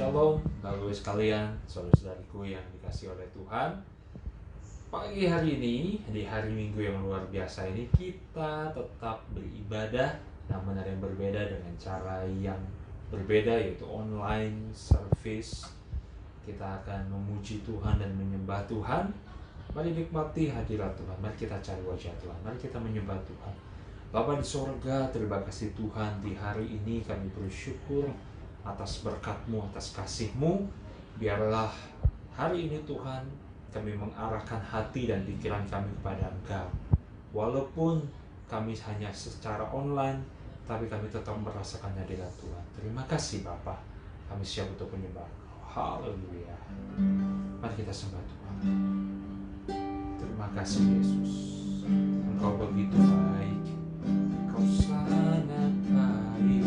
Shalom, Bapak-Ibu sekalian, saudara-saudariku yang dikasihi oleh Tuhan. Pagi hari ini, di hari Minggu yang luar biasa ini, kita tetap beribadah, namun ada yang berbeda dengan cara yang berbeda, yaitu online service. Kita akan memuji Tuhan dan menyembah Tuhan. Mari nikmati hadirat Tuhan, mari kita cari wajah Tuhan, mari kita menyembah Tuhan. Bapa di sorga, terima kasih Tuhan, di hari ini kami bersyukur atas berkat-Mu, atas kasih-Mu. Biarlah hari ini Tuhan, kami mengarahkan hati dan pikiran kami kepada Engkau. Walaupun kami hanya secara online, tapi kami tetap merasakan hadirat Tuhan. Terima kasih Bapa, kami siap untuk menyembah Engkau. Haleluya. Mari kita sembah Tuhan. Terima kasih Yesus, Engkau begitu baik, Engkau sangat baik.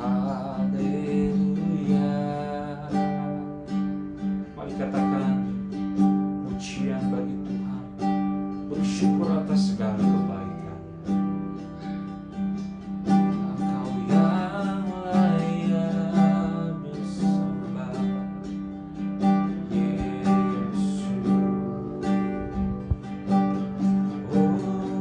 Haleluya. Mari katakan pujian bagi Tuhan, bersyukur atas segala kebaikan. Engkau yang layak disembah, Yesus. Oh,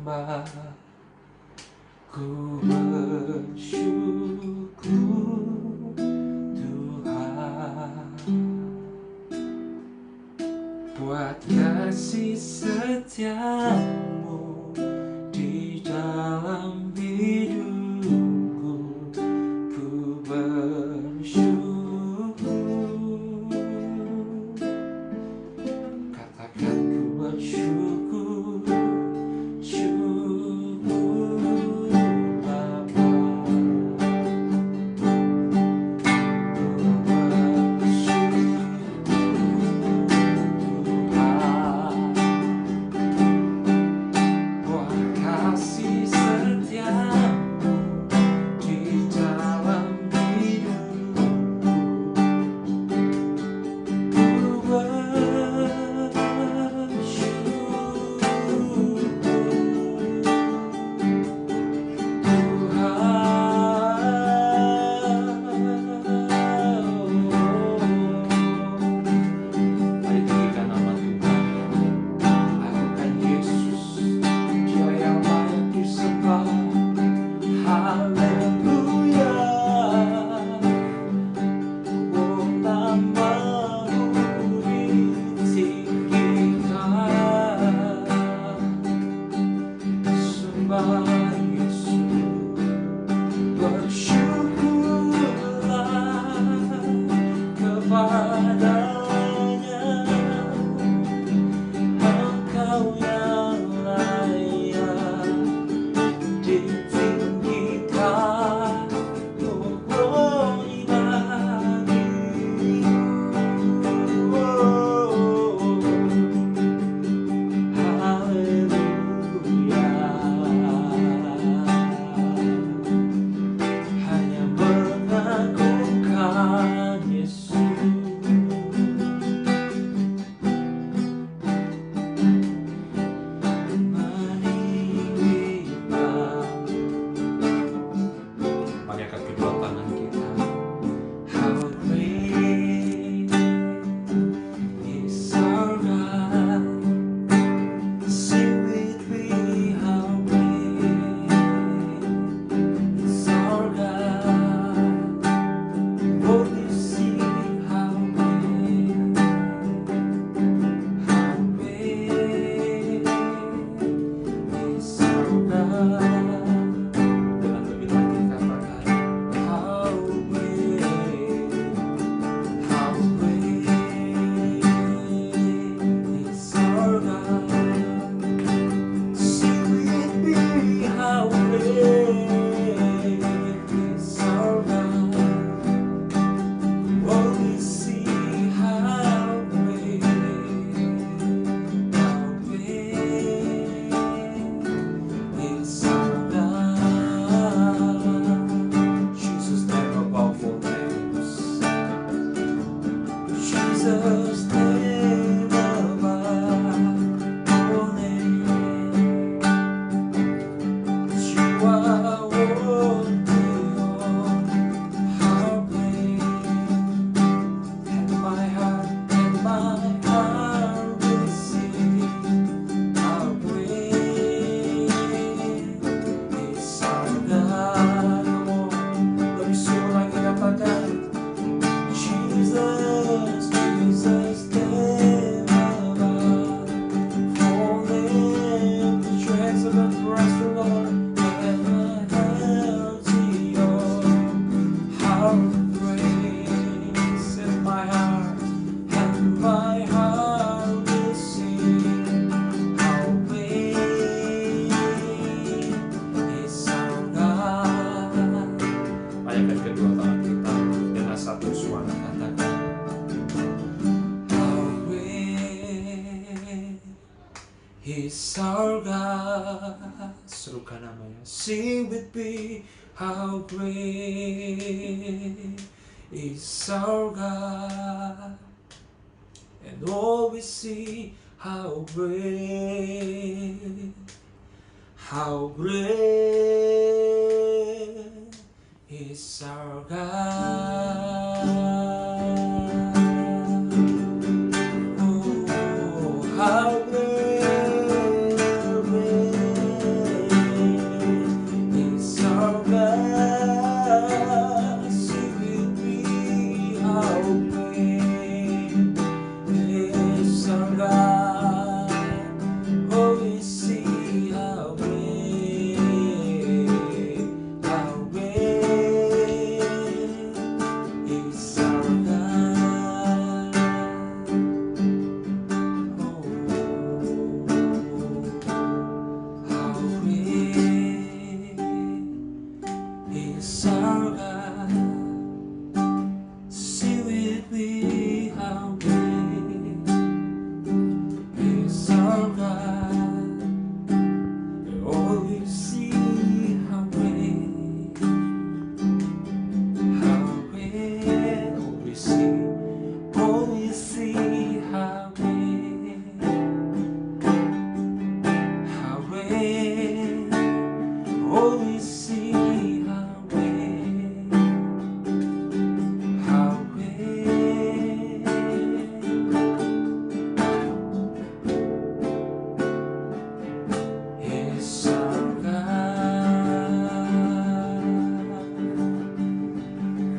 sembah, ku bersyukur Tuhan buat kasih setiamu di dalam hidupku. Ku bersyukur, katakan ku bersyukur, syukur Bapa. Ku bersyukur Tuhan buat kasih setiamu di dalam hidupku. Ku mari tinggikan nama Tuhan. Akan Yesus, Dia yang layak disembah. Haleluya. Oh, namamu ditinggikan. Sembah Yesus, bersyukurlah kepadanya. Engkau yang layak ditinggikan. Oh, ibadimu. Haleluya. Hanya mengagungkan Yesus. Mari angkat kedua tangan kita. How great is our God. Sing with me, how great is our God. Oh, we sing, how great is our God. Dengan lebih lagi katakan, how great is our God. Sing with me, how great is our God. Oh, we sing, how great is our God. Jesus, name above all names. Jesus, name above all names. You are worthy of our praise. And my heart will sing, how great is our God. Lebih suruh lagi katakan, Jesus, Jesus, name above all names. Put your hands up and praise the Lord. And my hands to yours. How great is my heart, and my heart will sing, how great is our God. Mari angkat kedua tangan kita dengan satu suara katakan, how great is our God. Serukan namanya. Sing with me, how great is our God. And all we see, how great is our God. Oh, how great see highway, highway, oh we see highway, highway, oh we see highway, highway. Yes, our God.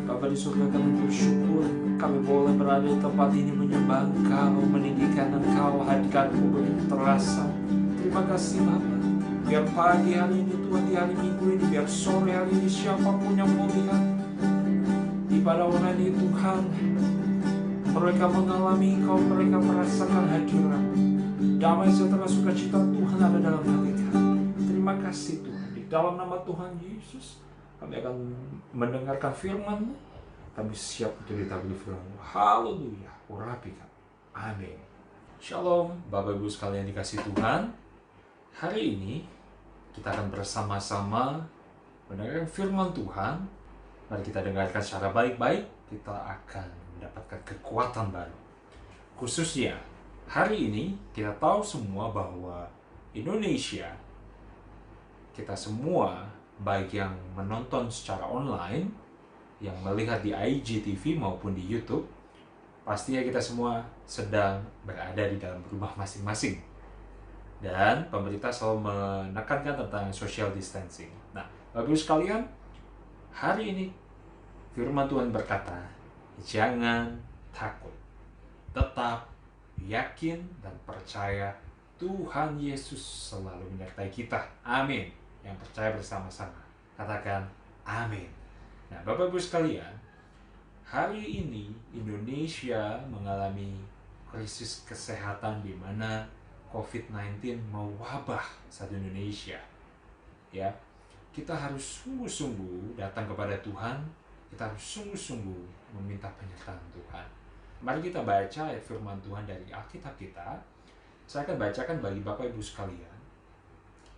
Bapa di surga, kami bersyukur kami boleh berada di tempat ini menyembah Engkau, meninggikan Engkau, hadirat-Mu begitu terasa. Terima kasih Bapa. Biar pagi hari ini Tuhan, di hari Minggu ini, biar sore hari ini, siapapun yang melihat ibadah online ini Tuhan, mereka mengalami Engkau, mereka merasakan hadirat. Damai sejahtera sukacita Tuhan ada dalam hati kami. Terima kasih Tuhan. Di dalam nama Tuhan Yesus, kami akan mendengarkan firman-Mu. Kami siap untuk ditaburi firman-Mu. Haleluya. Urapi kami. Amin. Shalom, Bapak Ibu sekalian dikasih Tuhan. Hari ini kita akan bersama-sama mendengarkan firman Tuhan. Mari kita dengarkan secara baik-baik. Kita akan mendapatkan kekuatan baru. Khususnya hari ini kita tahu semua bahwa Indonesia, kita semua baik yang menonton secara online, yang melihat di IGTV maupun di YouTube, pastinya kita semua sedang berada di dalam rumah masing-masing. Dan pemerintah selalu menekankan tentang social distancing. Nah, Bapak Ibu sekalian, hari ini firman Tuhan berkata, jangan takut, tetap yakin dan percaya Tuhan Yesus selalu menyertai kita. Amin. Yang percaya bersama-sama, katakan amin. Nah, Bapak Ibu sekalian, hari ini Indonesia mengalami krisis kesehatan di mana COVID-19 mewabah saat Indonesia. Ya, kita harus sungguh-sungguh datang kepada Tuhan. Kita harus sungguh-sungguh meminta penyertaan Tuhan. Mari kita baca ayat firman Tuhan dari Alkitab kita. Saya akan bacakan bagi Bapak Ibu sekalian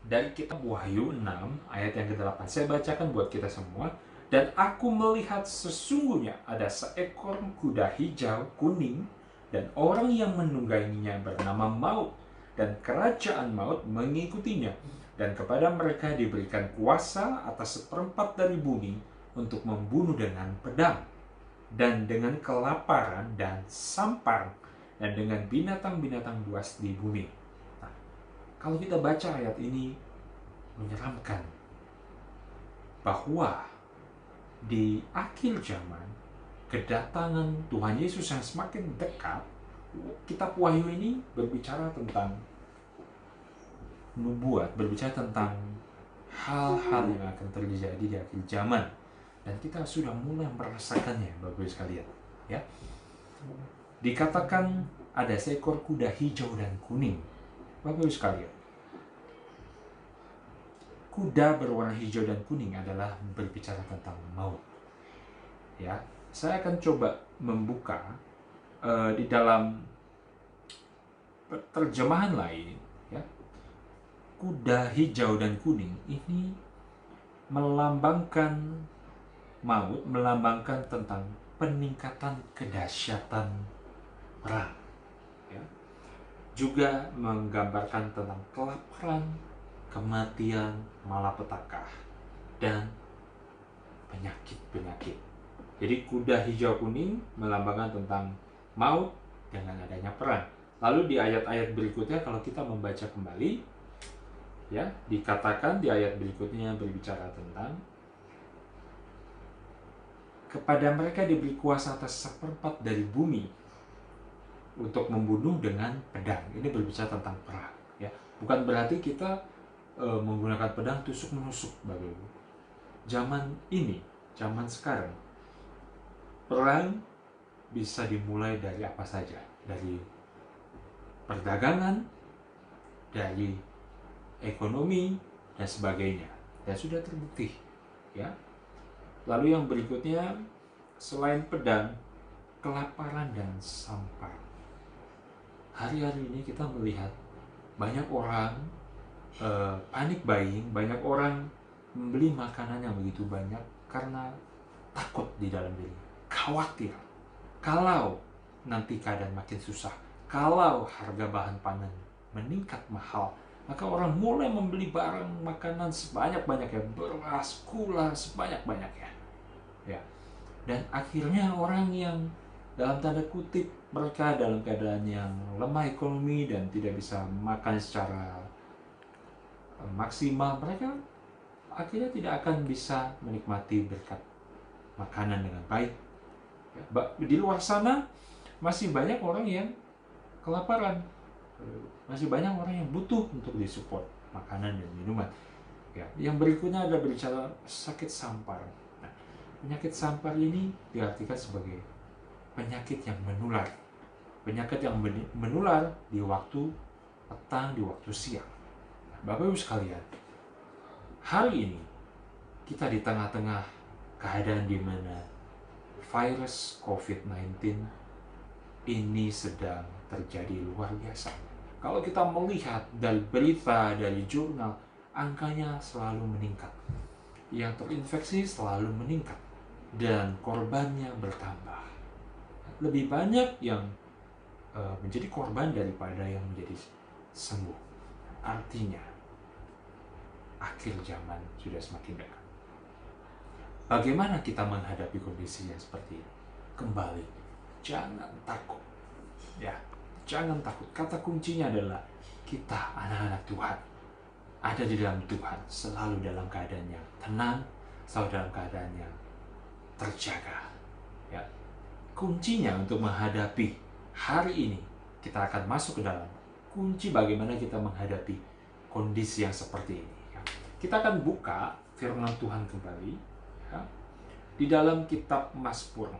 dari kitab Wahyu 6 ayat yang ke-8. Saya bacakan buat kita semua. Dan aku melihat sesungguhnya ada seekor kuda hijau kuning, dan orang yang menungganginya bernama Maut, dan kerajaan Maut mengikutinya, dan kepada mereka diberikan kuasa atas seperempat dari bumi untuk membunuh dengan pedang, dan dengan kelaparan dan sampar, dan dengan binatang-binatang buas di bumi. Nah, kalau kita baca ayat ini menyeramkan bahwa di akhir zaman kedatangan Tuhan Yesus yang semakin dekat. Kitab Wahyu ini berbicara tentang nubuat, berbicara tentang hal-hal yang akan terjadi di akhir zaman, dan kita sudah mulai merasakannya, Bapak Ibu sekalian. Ya, dikatakan ada seekor kuda hijau dan kuning. Bapak Ibu sekalian, kuda berwarna hijau dan kuning adalah berbicara tentang maut. Ya, saya akan coba membuka di dalam terjemahan lain. Ya, kuda hijau dan kuning ini melambangkan maut, melambangkan tentang peningkatan kedahsyatan perang. Ya, juga menggambarkan tentang kelaparan, kematian, malapetaka, dan penyakit-penyakit. Jadi kuda hijau kuning melambangkan tentang maut dengan adanya perang. Lalu di ayat-ayat berikutnya kalau kita membaca kembali, ya, dikatakan di ayat berikutnya berbicara tentang kepada mereka diberi kuasa atas seperempat dari bumi untuk membunuh dengan pedang. Ini berbicara tentang perang. Ya, bukan berarti kita menggunakan pedang tusuk-menusuk, Bapak Ibu. Zaman ini, zaman sekarang, perang bisa dimulai dari apa saja, dari perdagangan, dari ekonomi, dan sebagainya. Dan sudah terbukti, ya. Lalu yang berikutnya, selain pedang, kelaparan dan sampar. Hari-hari ini kita melihat banyak orang panic buying, banyak orang membeli makanan yang begitu banyak karena takut di dalam diri, khawatir kalau nanti keadaan makin susah, kalau harga bahan pangan meningkat mahal, maka orang mulai membeli barang makanan sebanyak-banyaknya, beras, gula sebanyak-banyaknya, ya. Dan akhirnya orang yang dalam tanda kutip mereka dalam keadaan yang lemah ekonomi dan tidak bisa makan secara maksimal, mereka akhirnya tidak akan bisa menikmati berkat makanan dengan baik. Di luar sana masih banyak orang yang kelaparan, masih banyak orang yang butuh untuk disupport makanan dan minuman. Ya, yang berikutnya adalah berbicara sakit sampar. Nah, penyakit sampar ini diartikan sebagai penyakit yang menular, penyakit yang menular di waktu petang, di waktu siang. Bapak Ibu sekalian, hari ini kita di tengah-tengah keadaan di mana virus COVID-19 ini sedang terjadi luar biasa. Kalau kita melihat dari berita, dari jurnal, angkanya selalu meningkat. Yang terinfeksi selalu meningkat. Dan korbannya bertambah. Lebih banyak yang menjadi korban daripada yang menjadi sembuh. Artinya, akhir zaman sudah semakin dekat. Bagaimana kita menghadapi kondisi yang seperti ini? Kembali, jangan takut. Ya, jangan takut. Kata kuncinya adalah kita anak-anak Tuhan. Ada di dalam Tuhan, selalu dalam keadaan yang tenang, selalu dalam keadaan yang terjaga. Ya. Kuncinya untuk menghadapi hari ini, kita akan masuk ke dalam kunci bagaimana kita menghadapi kondisi yang seperti ini. Ya. Kita akan buka firman Tuhan kembali, ya, di dalam kitab Mazmur.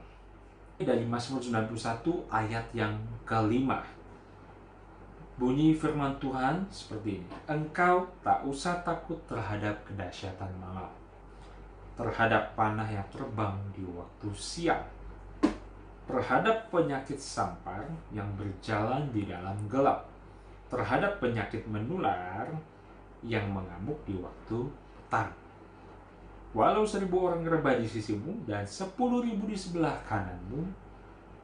Dari Mazmur 91 ayat yang kelima. Bunyi firman Tuhan seperti ini. Engkau tak usah takut terhadap kedahsyatan malam, terhadap panah yang terbang di waktu siang, terhadap penyakit sampar yang berjalan di dalam gelap, terhadap penyakit menular yang mengamuk di waktu petang. Walau 1.000 orang rebah di sisimu dan 10.000 di sebelah kananmu,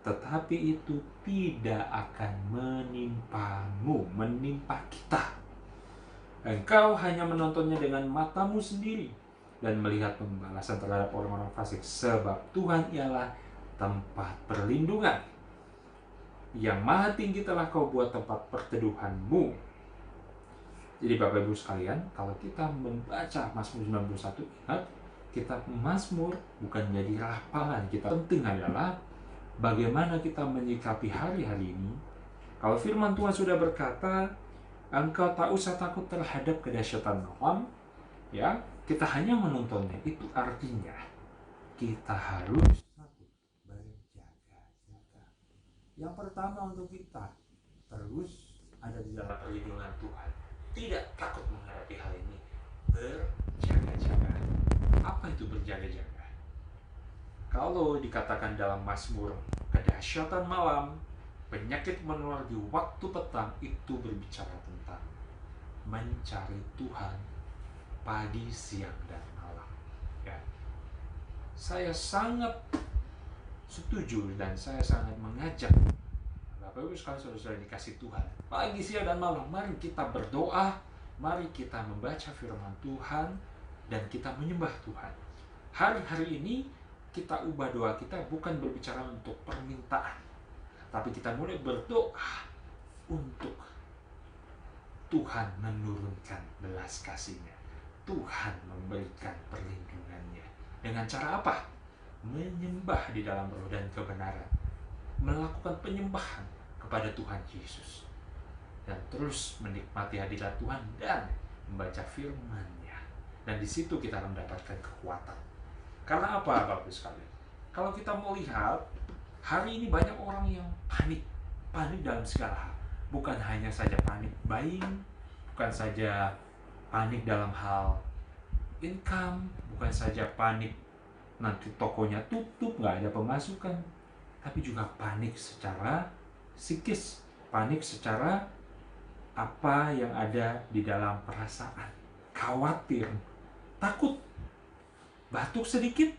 tetapi itu tidak akan menimpamu, menimpa kita. Engkau hanya menontonnya dengan matamu sendiri dan melihat pembalasan terhadap orang-orang fasik, sebab Tuhan ialah tempat perlindungan. Yang Maha Tinggi telah kau buat tempat perteduhanmu. Jadi Bapak Ibu sekalian, kalau kita membaca Mazmur 91, ingat, kitab Mazmur bukan menjadi hafalan. Kita penting adalah bagaimana kita menyikapi hari-hari ini. Kalau firman Tuhan sudah berkata, engkau tak usah takut terhadap kedahsyatan malam, ya, kita hanya menontonnya. Itu artinya kita harus berjaga-jaga. Yang pertama untuk kita terus ada di dalam perlindungan Tuhan. Tidak takut menghadapi hal ini. Berjaga-jaga. Apa itu berjaga-jaga? Kalau dikatakan dalam Mazmur, kedahsyatan malam, penyakit menular di waktu petang, itu berbicara tentang mencari Tuhan pagi, siang, dan malam. Ya. Saya sangat setuju dan saya sangat mengajak Bapak Ibu sekalian, saudara dikasih Tuhan, pagi, siang, dan malam, mari kita berdoa, mari kita membaca firman Tuhan, dan kita menyembah Tuhan. Hari-hari ini kita ubah doa kita bukan berbicara untuk permintaan, tapi kita mulai berdoa untuk Tuhan menurunkan belas kasih-Nya, Tuhan memberikan perlindungannya. Dengan cara apa? Menyembah di dalam roh dan kebenaran, melakukan penyembahan kepada Tuhan Yesus, dan terus menikmati hadirat Tuhan dan membaca firman-Nya. Dan di situ kita mendapatkan kekuatan. Karena apa, Bapak sekalian? Kalau kita melihat hari ini banyak orang yang panik dalam segala hal. Bukan hanya saja panik buying, bukan saja panik dalam hal income, bukan saja panik nanti tokonya tutup, nggak ada pemasukan, tapi juga panik secara psikis, panik secara apa yang ada di dalam perasaan. Khawatir, takut, batuk sedikit,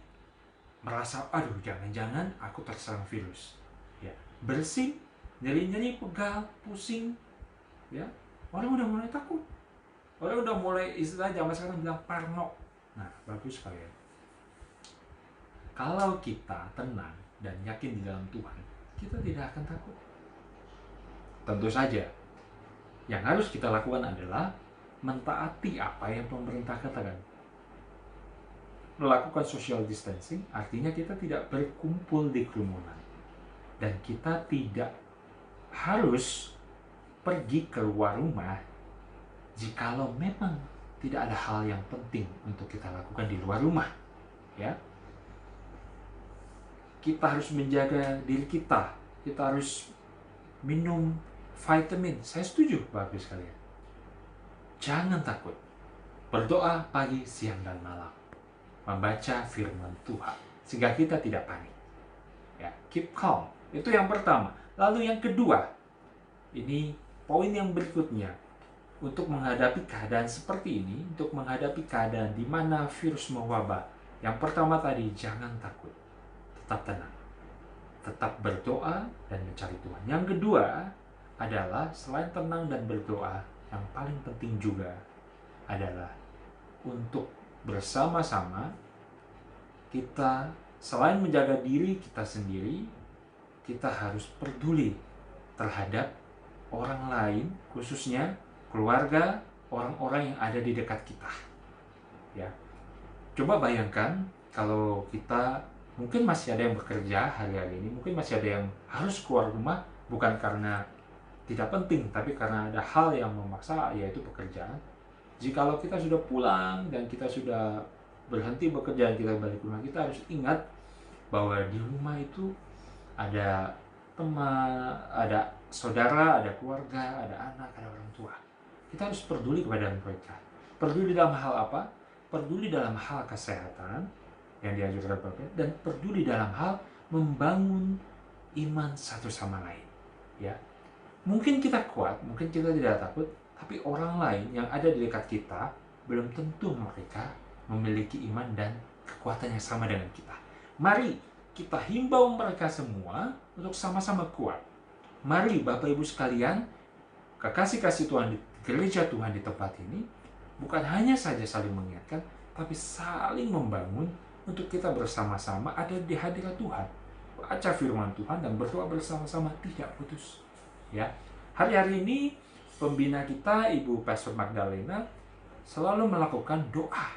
merasa, aduh jangan-jangan aku terserang virus. Ya, bersin, nyeri-nyeri, pegal, pusing. Ya, orang udah mulai takut. Orang udah mulai istilah zaman sekarang bilang parno. Nah, bagus kalian. Kalau kita tenang dan yakin di dalam Tuhan, kita tidak akan takut. Tentu saja, yang harus kita lakukan adalah mentaati apa yang pemerintah katakan. Melakukan social distancing artinya kita tidak berkumpul di kerumunan. Dan kita tidak harus pergi keluar rumah jikalau memang tidak ada hal yang penting untuk kita lakukan di luar rumah. Ya, kita harus menjaga diri kita. Kita harus minum vitamin. Saya setuju, bagus kalian. Jangan takut. Berdoa pagi, siang, dan malam. Membaca firman Tuhan. Sehingga kita tidak panik. Ya, keep calm. Itu yang pertama. Lalu yang kedua. Ini poin yang berikutnya. Untuk menghadapi keadaan seperti ini. Untuk menghadapi keadaan di mana virus mewabah. Yang pertama tadi, jangan takut. Tetap tenang. Tetap berdoa dan mencari Tuhan. Yang kedua adalah selain tenang dan berdoa, yang paling penting juga adalah untuk bersama-sama kita selain menjaga diri kita sendiri, kita harus peduli terhadap orang lain, khususnya keluarga, orang-orang yang ada di dekat kita. Ya. Coba bayangkan kalau kita mungkin masih ada yang bekerja hari-hari ini, mungkin masih ada yang harus keluar rumah bukan karena tidak penting, tapi karena ada hal yang memaksa, yaitu pekerjaan. Jikalau kita sudah pulang dan kita sudah berhenti bekerja dan kita balik ke rumah, kita harus ingat bahwa di rumah itu ada teman, ada saudara, ada keluarga, ada anak, ada orang tua. Kita harus peduli kepada mereka. Peduli dalam hal apa? Peduli dalam hal kesehatan yang dianjurkan Bapak, dan peduli dalam hal membangun iman satu sama lain. Ya. Mungkin kita kuat, mungkin kita tidak takut, tapi orang lain yang ada di dekat kita belum tentu mereka memiliki iman dan kekuatan yang sama dengan kita. Mari kita himbau mereka semua untuk sama-sama kuat. Mari Bapak Ibu sekalian, kekasih-kasih Tuhan di gereja Tuhan di tempat ini, bukan hanya saja saling mengingatkan, tapi saling membangun untuk kita bersama-sama ada di hadirat Tuhan. Baca firman Tuhan dan berdoa bersama-sama tidak putus. Ya, hari-hari ini pembina kita, Ibu Pastor Magdalena, selalu melakukan doa,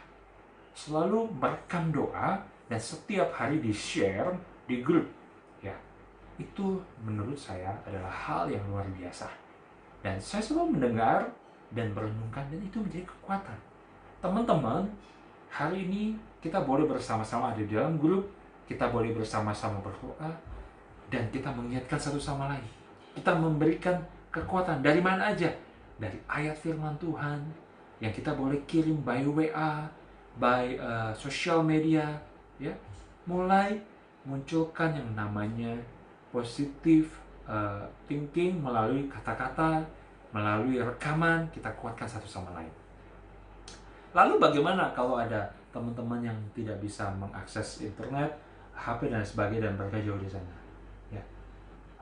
selalu merekam doa dan setiap hari di-share di grup. Ya, itu menurut saya adalah hal yang luar biasa. Dan saya selalu mendengar dan merenungkan, dan itu menjadi kekuatan. Teman-teman, hari ini kita boleh bersama-sama ada di dalam grup, kita boleh bersama-sama berdoa, dan kita mengingatkan satu sama lain. Kita memberikan kekuatan dari mana aja? Dari ayat firman Tuhan yang kita boleh kirim by WA, by social media, ya. Mulai munculkan yang namanya positive thinking melalui kata-kata, melalui rekaman, kita kuatkan satu sama lain. Lalu bagaimana kalau ada teman-teman yang tidak bisa mengakses internet, HP dan sebagainya, dan mereka jauh di sana? Ya.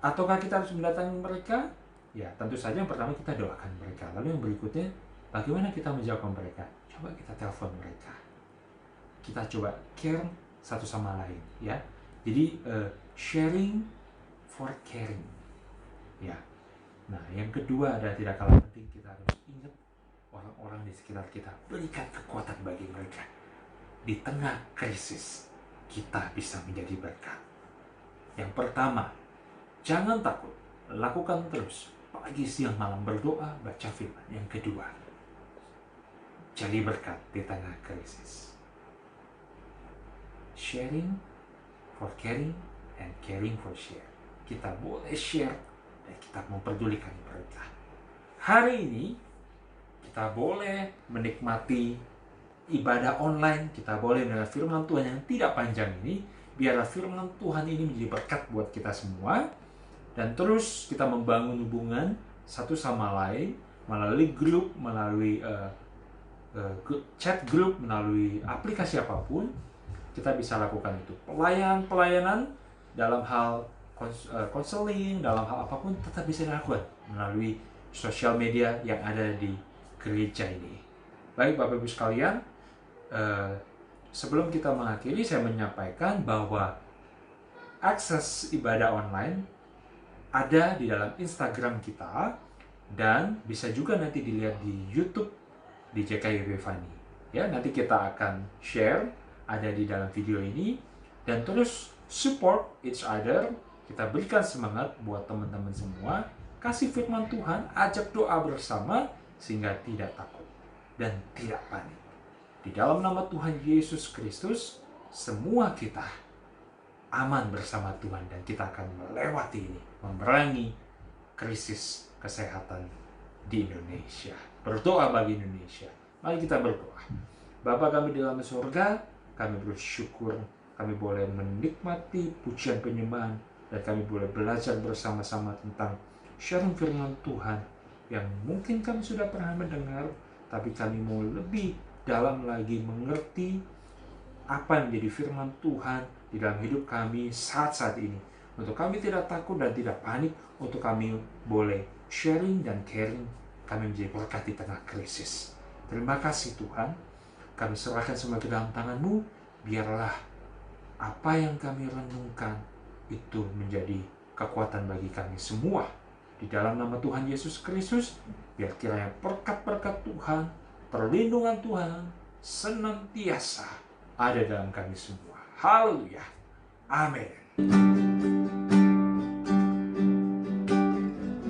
Ataukah kita harus mendatangi mereka? Ya, tentu saja yang pertama kita doakan mereka. Lalu yang berikutnya, bagaimana kita menjawab mereka? Coba kita telepon mereka. Kita coba care satu sama lain, ya. Jadi sharing for caring. Ya. Nah, yang kedua adalah tidak kalah penting, kita harus ingat orang-orang di sekitar kita. Berikan kekuatan bagi mereka. Di tengah krisis, kita bisa menjadi berkat. Yang pertama, jangan takut. Lakukan terus. Pagi, siang, malam berdoa, baca firman. Yang kedua, jadi berkat di tengah krisis. Sharing for caring and caring for share. Kita boleh share dan kita memperdulikan mereka. Hari ini kita boleh menikmati ibadah online, kita boleh mendengar firman Tuhan yang tidak panjang ini. Biarlah firman Tuhan ini menjadi berkat buat kita semua. Dan terus kita membangun hubungan satu sama lain, melalui grup, melalui chat grup, melalui aplikasi apapun, kita bisa lakukan itu. Pelayanan dalam hal konseling, dalam hal apapun tetap bisa dilakukan melalui sosial media yang ada di gereja ini. Baik Bapak Ibu sekalian, sebelum kita mengakhiri, saya menyampaikan bahwa akses ibadah online ada di dalam Instagram kita dan bisa juga nanti dilihat di YouTube di JKYP Fani. Ya, nanti kita akan share ada di dalam video ini dan terus support each other. Kita berikan semangat buat teman-teman semua, kasih firman Tuhan, ajak doa bersama sehingga tidak takut dan tidak panik. Di dalam nama Tuhan Yesus Kristus, semua kita aman bersama Tuhan dan kita akan melewati ini, memerangi krisis kesehatan di Indonesia. Berdoa bagi Indonesia. Mari kita berdoa. Bapa kami di dalam surga, kami bersyukur kami boleh menikmati pujian penyembahan dan kami boleh belajar bersama-sama tentang sharing firman Tuhan yang mungkin kami sudah pernah mendengar, tapi kami mau lebih dalam lagi mengerti apa yang menjadi firman Tuhan di dalam hidup kami saat-saat ini. Untuk kami tidak takut dan tidak panik, untuk kami boleh sharing dan caring, kami menjadi berkat di tengah krisis. Terima kasih Tuhan, kami serahkan semua ke dalam tangan-Mu, biarlah apa yang kami renungkan itu menjadi kekuatan bagi kami semua. Di dalam nama Tuhan Yesus Kristus, biar kiranya berkat-berkat Tuhan, perlindungan Tuhan, senantiasa ada dalam kami semua. Haleluya. Amin.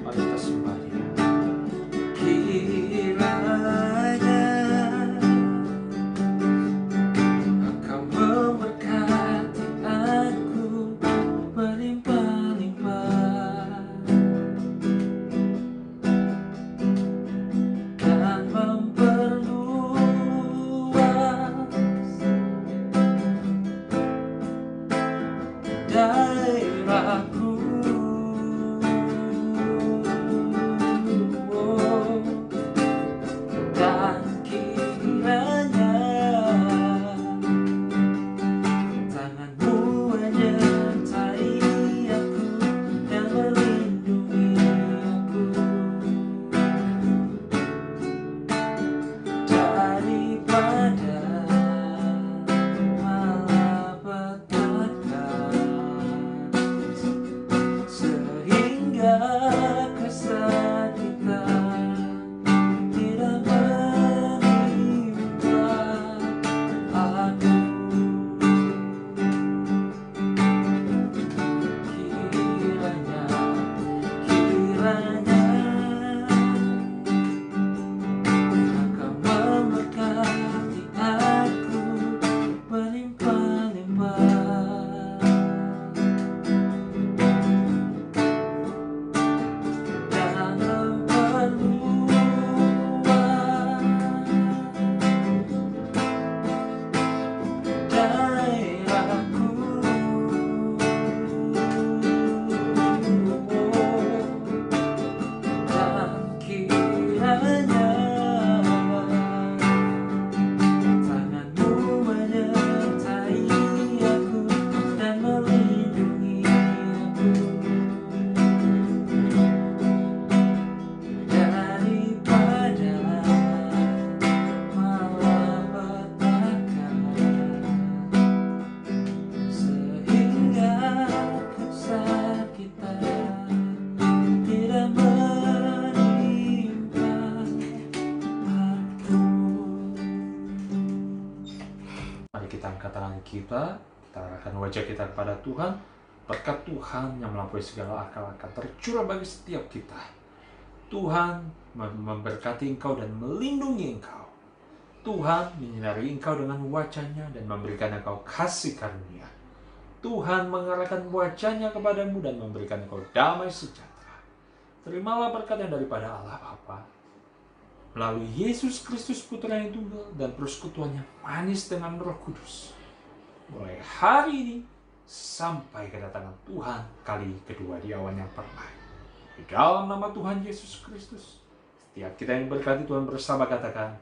Mari kita sembah Dia. Kiranya Engkau memberkati aku berlimpah-limpah dan memperluas daerahku. Dan kiranya tangan-Mu menyertai aku dan melindungi aku daripada malapetaka, sehingga kesakitan tidak menimpa aku. Kiranya Engkau memberkati aku berlimpah-limpah dan memperluas daerahku. Dan kiranya tangan-Mu menyertai aku dan melindungi aku daripada malapetaka, sehingga kesakitan tidak menimpa aku. Mari kita angkat tangan kita arahkan wajah kita kepada Tuhan. Berkat Tuhan yang melampaui segala akal akan tercurah bagi setiap kita. Tuhan memberkati engkau dan melindungi engkau. Tuhan menyinari engkau dengan wajah-Nya dan memberikan engkau kasih karunia. Tuhan mengarahkan wajah-Nya kepadamu dan memberikan engkau damai sejahtera. Terimalah berkat yang daripada Allah Bapa melalui Yesus Kristus Putra yang tunggal dan persekutuan yang manis dengan Roh Kudus, mulai hari ini sampai kedatangan Tuhan kali kedua di awan yang permai. Di dalam nama Tuhan Yesus Kristus, Tiap kita yang berkati Tuhan bersama katakan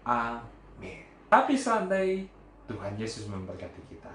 amin. Tapi santai, Tuhan Yesus memberkati kita.